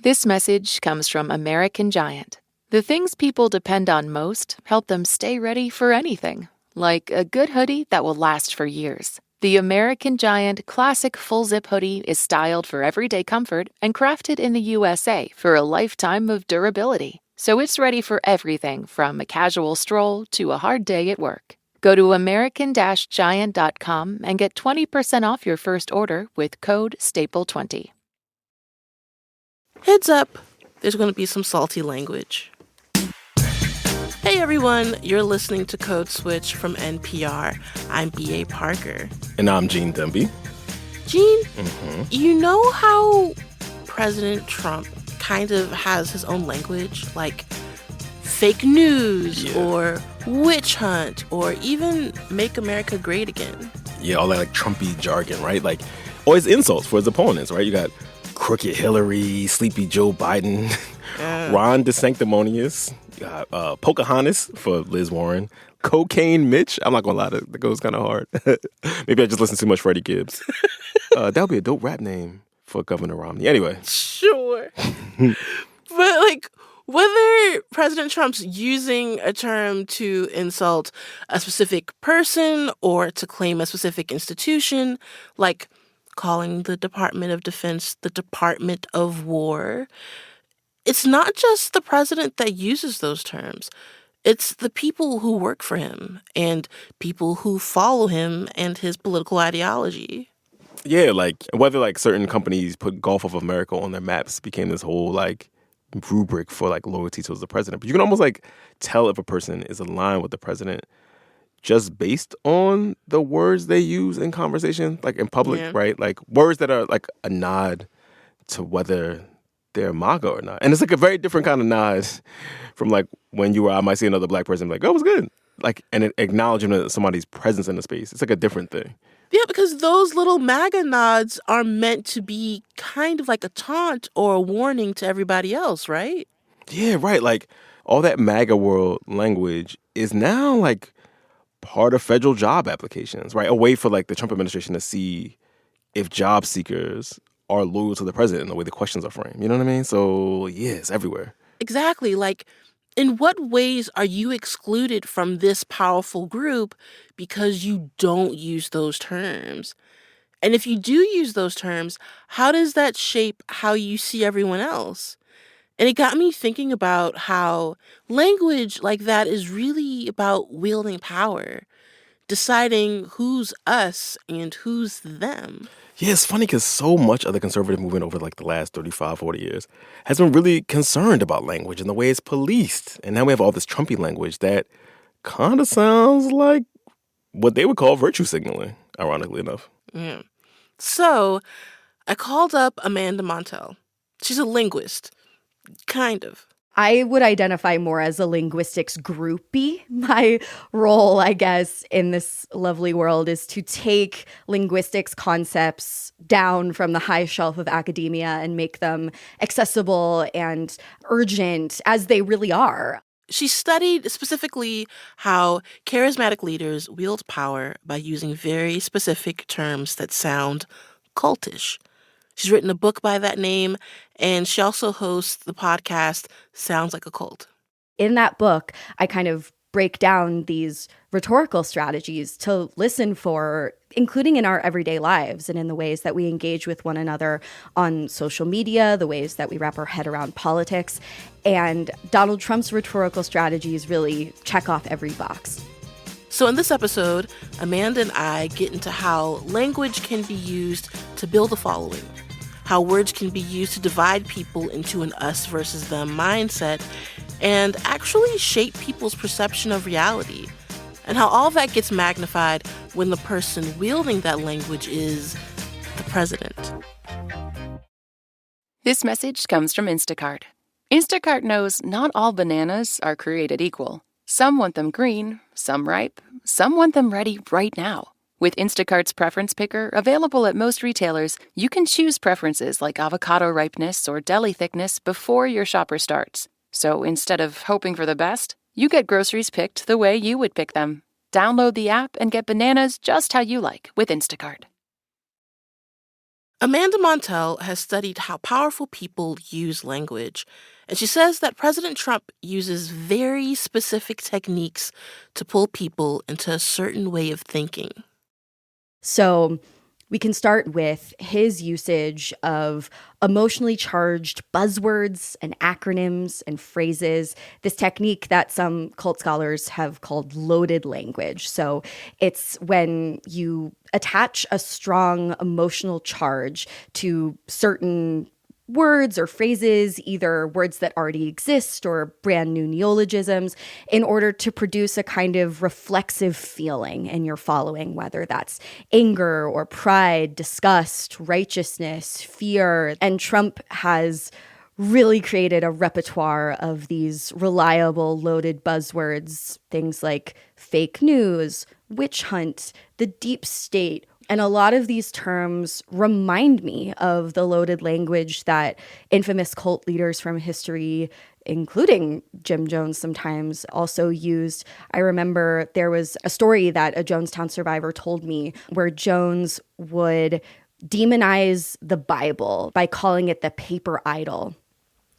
This message comes from American Giant. The things people depend on most help them stay ready for anything, like a good hoodie that will last for years. The American Giant Classic Full Zip Hoodie is styled for everyday comfort and crafted in the USA for a lifetime of durability. So it's ready for everything from a casual stroll to a hard day at work. Go to american-giant.com and get 20% off your first order with code STAPLE20. Heads up, there's going to be some salty language. Hey everyone, you're listening to Code Switch from NPR. I'm B.A. Parker. And I'm Gene Demby. Gene, You know how President Trump kind of has his own language? Like fake news or witch hunt or even make America great again. Yeah, all that like Trumpy jargon, right? Like always insults for his opponents, right? You got Crooked Hillary, Sleepy Joe Biden, Ron DeSanctimonious, Pocahontas for Liz Warren, Cocaine Mitch. I'm not going to lie, that goes kind of hard. Maybe I just listen too much Freddie Gibbs. That would be a dope rap name for Governor Romney. Anyway. Sure. But like, whether President Trump's using a term to insult a specific person or to claim a specific institution, like calling the Department of Defense the Department of War, it's not just the president that uses those terms. It's the people who work for him and people who follow him and his political ideology. Yeah, like whether like certain companies put Gulf of America on their maps became this whole like rubric for like loyalty towards the president. But you can almost like tell if a person is aligned with the president just based on the words they use in conversation, like in public, right? Like words that are like a nod to whether they're MAGA or not. And it's like a very different kind of nod from like when you or I might see another black person like, oh, it was good. Like, and acknowledging that somebody's presence in the space. It's like a different thing. Yeah, because those little MAGA nods are meant to be kind of like a taunt or a warning to everybody else, right? Yeah, right. Like all that MAGA world language is now like part of federal job applications, right? A way for like the Trump administration to see if job seekers are loyal to the president in the way the questions are framed. You know what I mean? So yeah, it's everywhere. Exactly. Like, in what ways are you excluded from this powerful group because you don't use those terms? And if you do use those terms, how does that shape how you see everyone else? And it got me thinking about how language like that is really about wielding power, deciding who's us and who's them. Yeah, it's funny because so much of the conservative movement over like the last 35, 40 years has been really concerned about language and the way it's policed. And now we have all this Trumpy language that kind of sounds like what they would call virtue signaling, ironically enough. Yeah. So I called up Amanda Montell. She's a linguist. Kind of. I would identify more as a linguistics groupie. My role, I guess, in this lovely world is to take linguistics concepts down from the high shelf of academia and make them accessible and urgent as they really are. She studied specifically how charismatic leaders wield power by using very specific terms that sound cultish. She's written a book by that name, and she also hosts the podcast Sounds Like a Cult. In that book, I kind of break down these rhetorical strategies to listen for, including in our everyday lives and in the ways that we engage with one another on social media, the ways that we wrap our head around politics. And Donald Trump's rhetorical strategies really check off every box. So in this episode, Amanda and I get into how language can be used to build a following, how words can be used to divide people into an us versus them mindset, and actually shape people's perception of reality, and how all that gets magnified when the person wielding that language is the president. This message comes from Instacart. Instacart knows not all bananas are created equal. Some want them green, some ripe, some want them ready right now. With Instacart's Preference Picker, available at most retailers, you can choose preferences like avocado ripeness or deli thickness before your shopper starts. So instead of hoping for the best, you get groceries picked the way you would pick them. Download the app and get bananas just how you like with Instacart. Amanda Montell has studied how powerful people use language, and she says that President Trump uses very specific techniques to pull people into a certain way of thinking. So we can start with his usage of emotionally charged buzzwords and acronyms and phrases, this technique that some cult scholars have called loaded language. So it's when you attach a strong emotional charge to certain words or phrases, either words that already exist or brand new neologisms, in order to produce a kind of reflexive feeling in your following, whether that's anger or pride, disgust, righteousness, fear. And Trump has really created a repertoire of these reliable loaded buzzwords, things like fake news, witch hunt, the deep state. And a lot of these terms remind me of the loaded language that infamous cult leaders from history, including Jim Jones sometimes, also used. I remember there was a story that a Jonestown survivor told me where Jones would demonize the Bible by calling it the paper idol.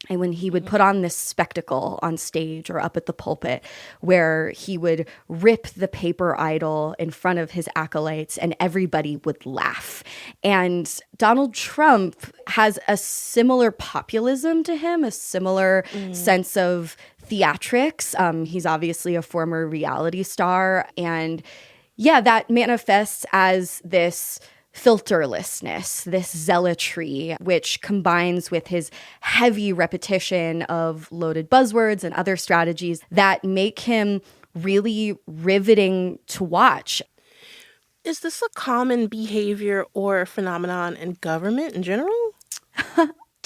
And when he would put on this spectacle on stage or up at the pulpit where he would rip the paper idol in front of his acolytes and everybody would laugh. And Donald Trump has a similar populism to him, a similar sense of theatrics. He's obviously a former reality star. And yeah, that manifests as this filterlessness, this zealotry, which combines with his heavy repetition of loaded buzzwords and other strategies that make him really riveting to watch. Is this a common behavior or phenomenon in government in general?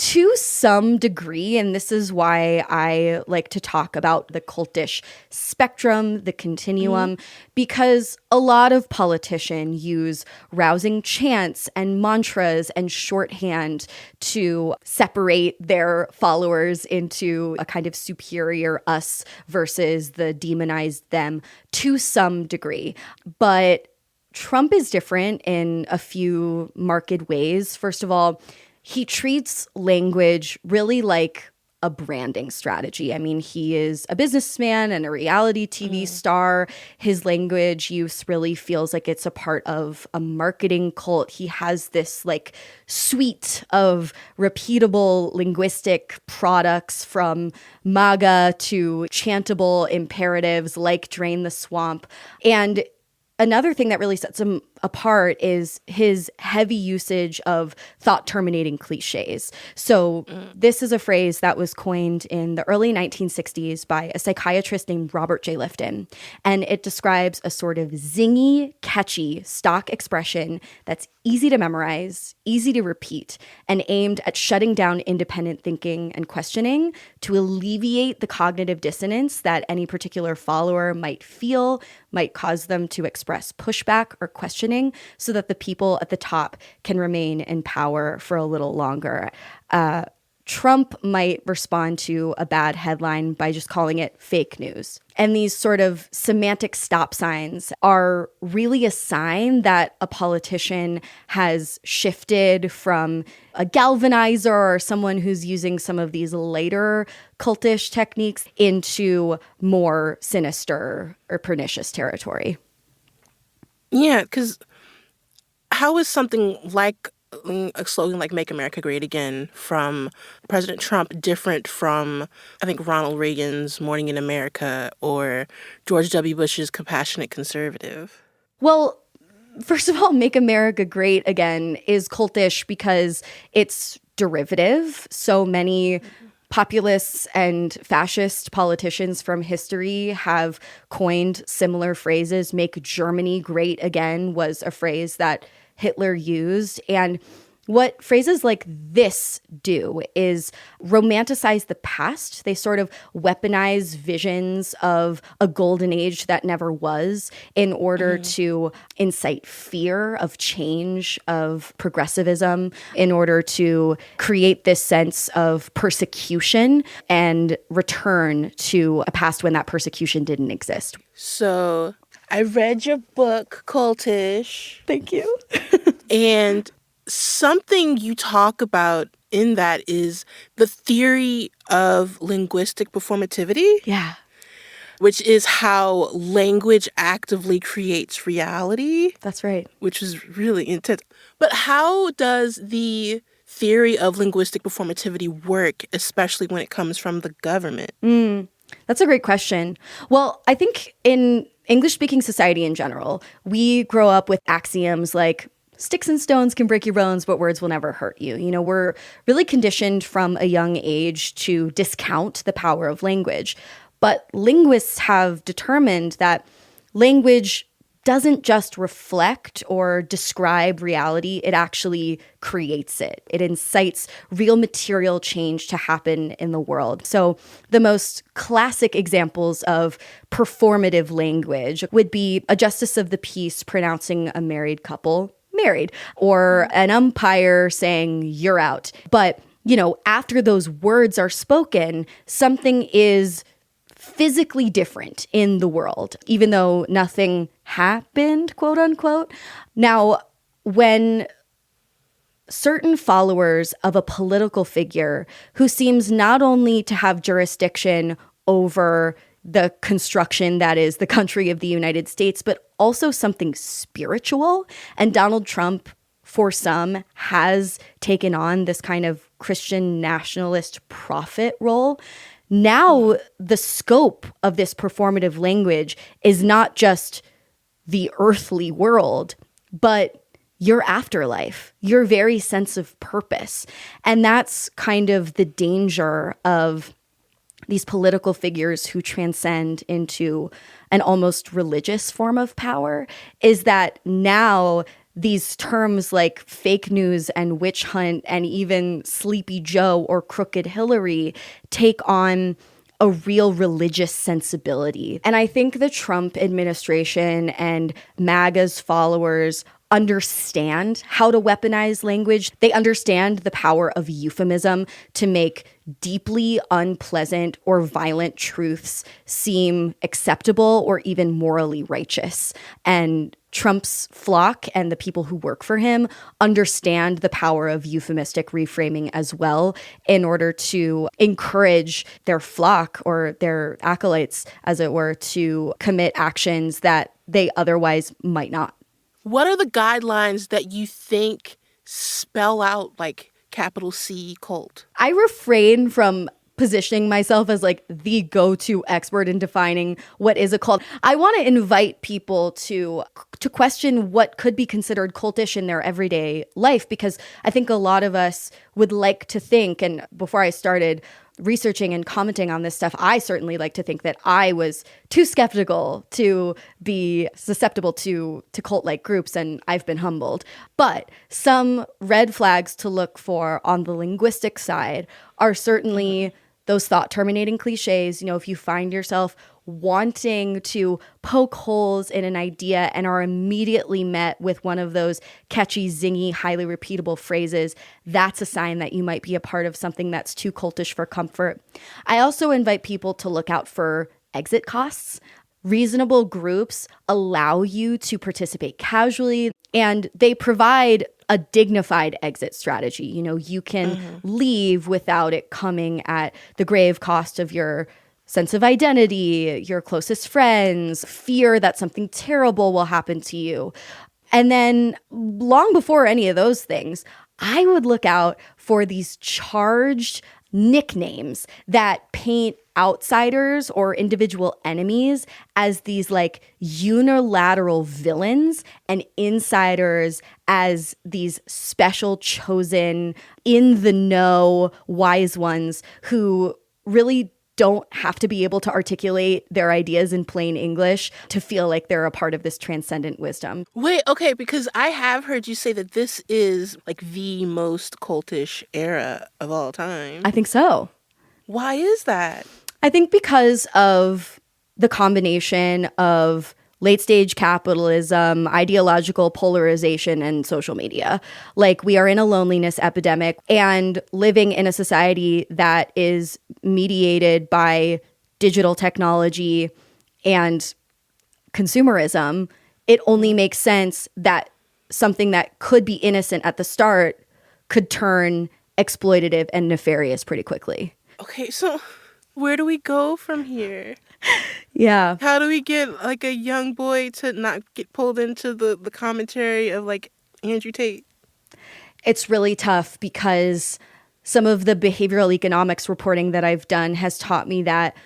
To some degree, and this is why I like to talk about the cultish spectrum, the continuum, because a lot of politicians use rousing chants and mantras and shorthand to separate their followers into a kind of superior us versus the demonized them to some degree. But Trump is different in a few marked ways. First of all, he treats language really like a branding strategy. I mean, he is a businessman and a reality TV star. His language use really feels like it's a part of a marketing cult. He has this like suite of repeatable linguistic products, from MAGA to chantable imperatives like drain the swamp. And another thing that really sets him apart is his heavy usage of thought-terminating cliches. So this is a phrase that was coined in the early 1960s by a psychiatrist named Robert J. Lifton. And it describes a sort of zingy, catchy stock expression that's easy to memorize, easy to repeat, and aimed at shutting down independent thinking and questioning to alleviate the cognitive dissonance that any particular follower might feel, might cause them to express pushback or questioning, so that the people at the top can remain in power for a little longer. Trump might respond to a bad headline by just calling it fake news. And these sort of semantic stop signs are really a sign that a politician has shifted from a galvanizer or someone who's using some of these later cultish techniques into more sinister or pernicious territory. Yeah, because how is something like a slogan like Make America Great Again from President Trump different from, I think, Ronald Reagan's Morning in America or George W. Bush's Compassionate Conservative? Well, first of all, Make America Great Again is cultish because it's derivative. So many populists and fascist politicians from history have coined similar phrases. Make Germany great again was a phrase that Hitler used. And what phrases like this do is romanticize the past. They sort of weaponize visions of a golden age that never was in order to incite fear of change, of progressivism, in order to create this sense of persecution and return to a past when that persecution didn't exist. So I read your book, Cultish. Thank you. And something you talk about in that is the theory of linguistic performativity. Yeah. Which is how language actively creates reality. That's right. Which is really intense. But how does the theory of linguistic performativity work, especially when it comes from the government? That's a great question. Well, I think in English-speaking society in general, we grow up with axioms like sticks and stones can break your bones, but words will never hurt you. You know, we're really conditioned from a young age to discount the power of language. But linguists have determined that language doesn't just reflect or describe reality, it actually creates it. It incites real material change to happen in the world. So the most classic examples of performative language would be a justice of the peace pronouncing a married couple married, or an umpire saying you're out. But, you know, after those words are spoken, something is physically different in the world, even though nothing happened, quote unquote. Now, when certain followers of a political figure who seems not only to have jurisdiction over the construction that is the country of the United States, but also something spiritual, and Donald Trump, for some, has taken on this kind of Christian nationalist prophet role. Now, the scope of this performative language is not just the earthly world, but your afterlife, your very sense of purpose. And that's kind of the danger of these political figures who transcend into an almost religious form of power, is that now these terms like fake news and witch hunt and even Sleepy Joe or Crooked Hillary take on a real religious sensibility. And I think the Trump administration and MAGA's followers understand how to weaponize language. They understand the power of euphemism to make deeply unpleasant or violent truths seem acceptable or even morally righteous. And Trump's flock and the people who work for him understand the power of euphemistic reframing as well in order to encourage their flock or their acolytes, as it were, to commit actions that they otherwise might not. What are the guidelines that you think spell out like capital C cult? I refrain from positioning myself as like the go-to expert in defining what is a cult. I want to invite people to question what could be considered cultish in their everyday life, because I think a lot of us would like to think, and before I started researching and commenting on this stuff, I certainly like to think that I was too skeptical to be susceptible to cult-like groups, and I've been humbled. But some red flags to look for on the linguistic side are certainly those thought-terminating cliches. You know, if you find yourself wanting to poke holes in an idea and are immediately met with one of those catchy, zingy, highly repeatable phrases, that's a sign that you might be a part of something that's too cultish for comfort. I also invite people to look out for exit costs. Reasonable groups allow you to participate casually, and they provide a dignified exit strategy. You know, you can leave without it coming at the grave cost of your sense of identity, your closest friends, fear that something terrible will happen to you. And then long before any of those things, I would look out for these charged nicknames that paint outsiders or individual enemies as these like unilateral villains and insiders as these special chosen in the know wise ones who really don't have to be able to articulate their ideas in plain English to feel like they're a part of this transcendent wisdom. Wait, okay, because I have heard you say that this is like the most cultish era of all time. I think so. Why is that? I think because of the combination of late stage capitalism, ideological polarization, and social media. Like, we are in a loneliness epidemic and living in a society that is mediated by digital technology and consumerism. It only makes sense that something that could be innocent at the start could turn exploitative and nefarious pretty quickly. Okay, so where do we go from here? Yeah. How do we get like a young boy to not get pulled into the commentary of like Andrew Tate? It's really tough because some of the behavioral economics reporting that I've done has taught me that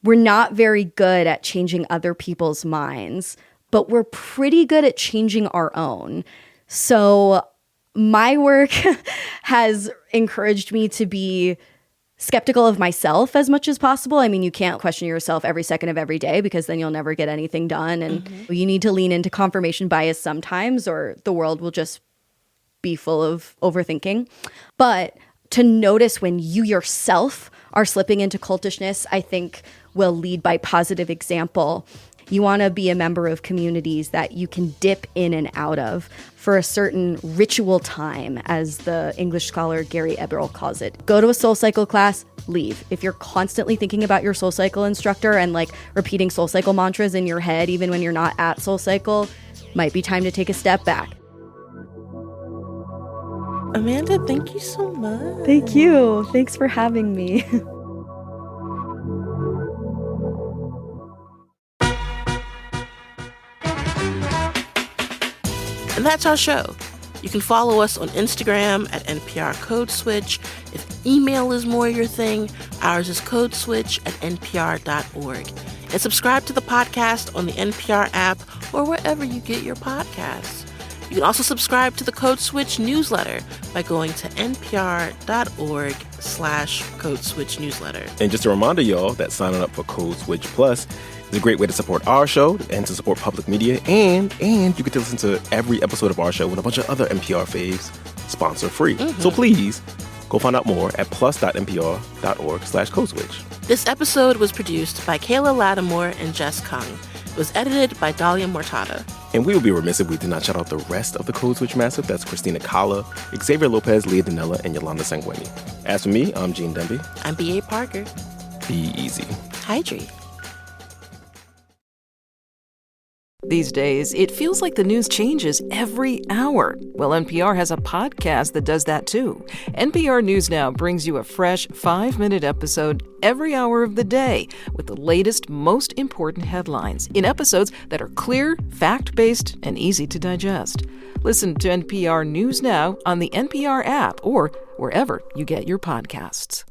we're not very good at changing other people's minds, but we're pretty good at changing our own. So my work has encouraged me to be skeptical of myself as much as possible. I mean, you can't question yourself every second of every day because then you'll never get anything done. And you need to lean into confirmation bias sometimes, or the world will just be full of overthinking. But to notice when you yourself are slipping into cultishness, I think will lead by positive example. You want to be a member of communities that you can dip in and out of for a certain ritual time, as the English scholar Gary Eberl calls it. Go to a SoulCycle class, leave. If you're constantly thinking about your SoulCycle instructor and like repeating SoulCycle mantras in your head, even when you're not at SoulCycle, might be time to take a step back. Amanda, thank you so much. Thank you. Thanks for having me. And that's our show. You can follow us on Instagram at NPR Code Switch. If email is more your thing, ours is codeswitch@npr.org. And subscribe to the podcast on the NPR app or wherever you get your podcasts. You can also subscribe to the Code Switch newsletter by going to npr.org/Code Switch newsletter. And just a reminder, y'all, that signing up for Code Switch Plus is a great way to support our show and to support public media. And you get to listen to every episode of our show with a bunch of other NPR faves sponsor free. So please go find out more at plus.npr.org/Code Switch. This episode was produced by Kayla Lattimore and Jess Kung. It was edited by Dahlia Mortada. And we would be remiss if we did not shout out the rest of the Code Switch Massive. That's Christina Kala, Xavier Lopez, Leah Danella, and Yolanda Sangweni. As for me, I'm Gene Demby. I'm B.A. Parker. Be easy. Hydrate. These days, it feels like the news changes every hour. Well, NPR has a podcast that does that too. NPR News Now brings you a fresh 5-minute episode every hour of the day with the latest, most important headlines in episodes that are clear, fact-based, and easy to digest. Listen to NPR News Now on the NPR app or wherever you get your podcasts.